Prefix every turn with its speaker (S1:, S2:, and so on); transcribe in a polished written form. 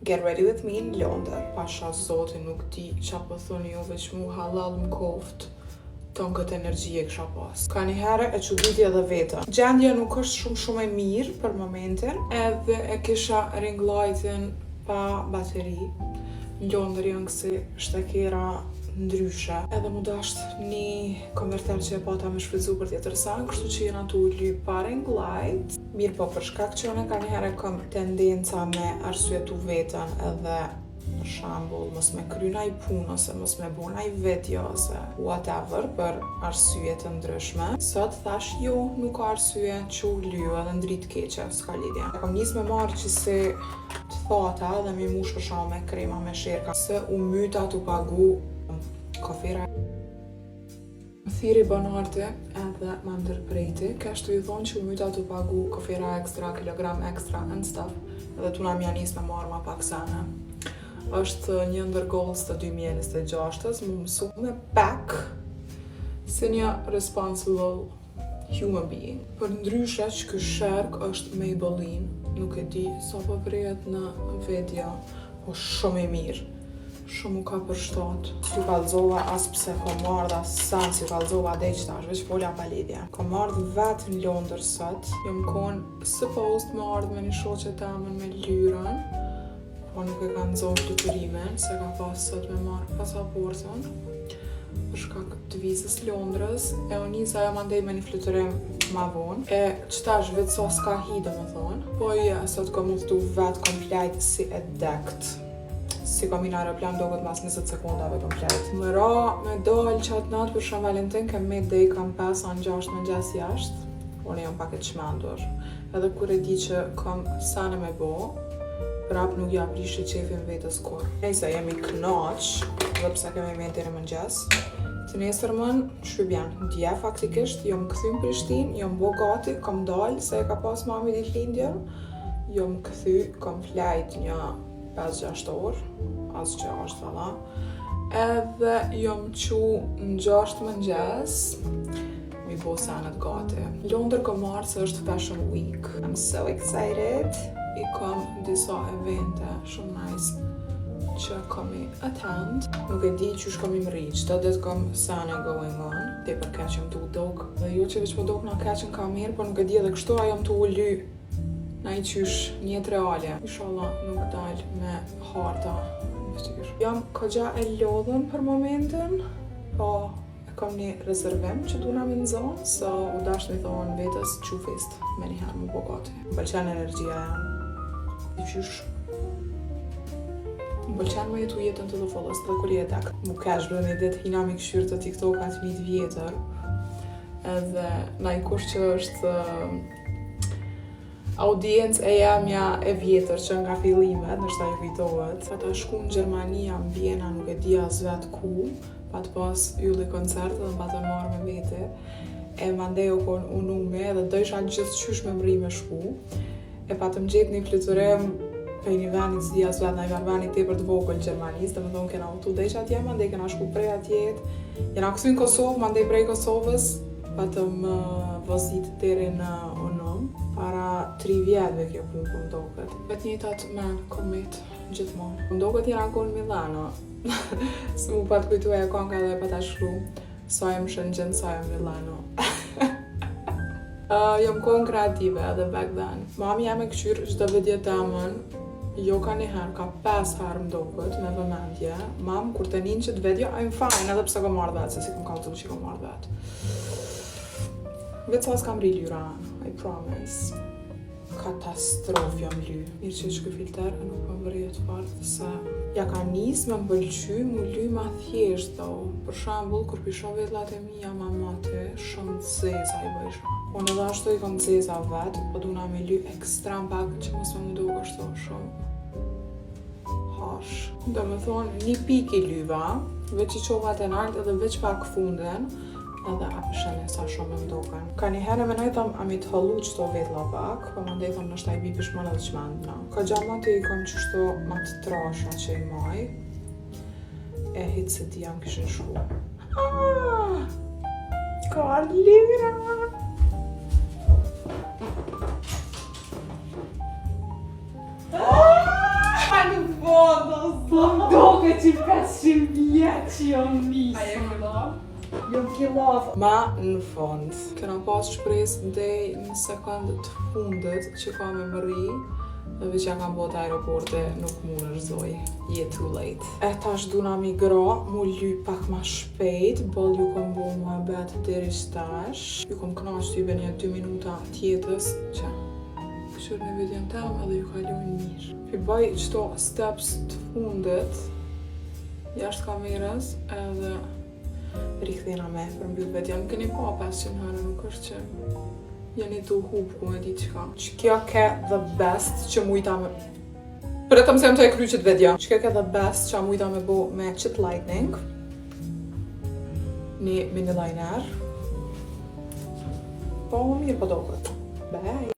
S1: Get ready with me në Londër. Pasha zotin nuk di qa po thoni ju veç mu halal më koft. Ton këtë energji e kisha pas. Ka një herë e çuditje edhe vetën. Gjendja nuk është shumë e mirë për momentin, edhe e kisha ring lightin pa bateri. Në Londër janë kësi shtakera ndryshe. Edhe mu dasht një konverter që e pata me shfrytzu për tjetër sa, kështu që jena tu lyp pa ring light. Mirë po për shkak që unë ka një herë kam tendenca me arsyetu vetën edhe për shembull, mos me kry naj punë ose mos me bo naj video ose whatever për arsye të ndryshme. Sot thash jo, nuk ka arsye që u lyu edhe ndrit keqe, s'ka lidhje. Kam nis me marrë që se të thata dhe mi mush për shembull me krema me sherka se u myta tu pagu kafera. Më thiri banarte edhe më ndërprejti, kështu i thonë që u myta tu pagu kafera ekstra, kilogram ekstra and stuff, edhe tu na mja nis me marrë ma pak sene. Është një ndër goals të 2026-ës, mu mësu me pak si një responsible human being. Për ndryshe që ky sherk është Maybelline, nuk e di sa po prihet në video, po shumë i mirë. Shumë u ka përshtat. S'ju kallzova as pse kom marrë as san, s'ju kallzova deq tash, veç fola pa lidhje. Kom marrë vetë në Londër sot, jom konë supposed me ardhë me një shoqe tamën me lyrën, po nuk e ka nëzohë fluterimin, se ka pas sot me marrë pasaportën për shkak të vizës Londrës, e unë nisa jam andej me një fluterim ma vonë, e qëtash vetë sa s'ka hi dhe me thonë, po sot kom udhtu vetë komplet si e dekt, si kom i në aeroplan do këtë mas 20 sekundave komplet. Më ra me dollë qatë natë për Shën Valentin, kem me dhe i kam 5-6 më gjas jashtë, unë jam pak e qmendur, edhe kur e di që kom sane me bo, prap nuk ja prishë qefin vetës kur. Nejse, jemi knaq, dhe pse kemi menti në mëngjes. Të nesërmën, shpybjen, dje faktikisht, jom këthy në Prishtinë, jom bo gati, kom dalë, se e ka pas mami ditëlindjen, jom këthy, kom flajt një 5-6 orë, as që është valla, edhe jom qu në 6 mëngjes, mi bo sanet gati. Londër kom marrë se është Fashion Week. I'm so excited! I kam disa evente shumë nice që kam i attend. Nuk e di qysh kam i mri, qëta det kam sane going on. Te për keqëm të u dok. Dhe jo që veç po dok na keqën ka mirë, por nuk e di edhe kështu a jam të u ly na i qysh njët reale. Inshallah nuk dal me harta në ftyrë. Jam kogja e lodhën për momentin, po kam një rezervim që duna me nëzonë, so u dash me thonë vetës qufist me njëherë më bogati. Më pëlqen energjia jam. Qysh më pëlqen me jetu jetën të fullest dhe kur jetek. Mu kesh bërë një ditë hina me këshyrë të TikTok-at një vjetër, edhe na i kush që është audiencë e jamja e vjetër që nga fillimet, nështë ju kujtohet. Pa ta shku në Gjermania, në Vjena, nuk e di as vet ku, pa të pas ylli koncert dhe pa të marrë me vete, e mandej u kon unume dhe dojsha gjithë qysh me mri me shku. E pa të më gjetë një fluturim për një veni të zdia svet, në i veni tepër të vogël Gjermanis, dhe me thonë kena utu dejsh atje, mandej kena shku prej atjet. Jena kësu në Kosovë, mandej prej Kosovës, pa të më vëzit deri në Unum. Para 3 vjetëve kjo punë për mdokët. Vetë njëtat men, komet, gjithmonë. Mdokët jena konë Milano. Së mu pa të kujtu e konga dhe pa ta shkru, sa jem Shëngjën, sa jem Milano. Jom konë kreative edhe back then. Mami jam e këqyrë çdo video temën, jo ka një herë, ka 5 herë mdokët me vëmendje. Mam, kur të njën që të video, I'm fine, edhe pse kom marrë vetë, se si kom kaltu që kom marrë vetë. Vetë sa s'kam ri lyra, I promise. Katastrof jam ly. Mirë që shky filter e nuk po vërjet fort, se ja ka nis me mbëlqy, mu ly ma thjesht though. Për shembull, kur pisho vetlat e mija mamate, shumë zeza I bëjsha. Unë edhe ashtu I kom zeza vetë, po duna me ly ekstrem pak që mos më mdu kështu shumë harsh. Do me thonë, një pik I lyva, veç I qova të nalt edhe veç pak fundin, edhe apëshën e sa shumë më mdoken. Ka një herë me nëjtëm a mi të hallu qëto vetla pak, po më ndetëm nështë a I bipish më në dhe qmendna. Ka gjamati I kom qështu ma të trasha që I maj, e hitë se di jam kishën shku. Ka lyra! Po më doke që 500 vjetë që jam nisë.
S2: A je fillon?
S1: Jam fillov. Ma në fund. Këna pas shpresë ndej në sekundët të fundit që ka me më rri, dhe veç ja kam bot aeroporte, nuk mu në rëzoj. Je too late. E tash duna mi gra, mu lyp pak ma shpejt, bol ju kom bo mua betë deri shtash. Ju kom knash t'ybe një 2 minuta tjetës, që këshur në videon tem edhe ju kalojnë mirë. Pi baj qëto steps të fundit, jashtë kamerës, edhe rikthena me për mbyll videon. Keni pa 500 herë, nuk është që jeni tu hub ku me di qka. Që kjo ke the best që mujta me... Për e të mësem të e kryqit video. Që kjo ke the best që mujta me bo me chip lightning. Një mini liner. Po mirë po doket. Bye!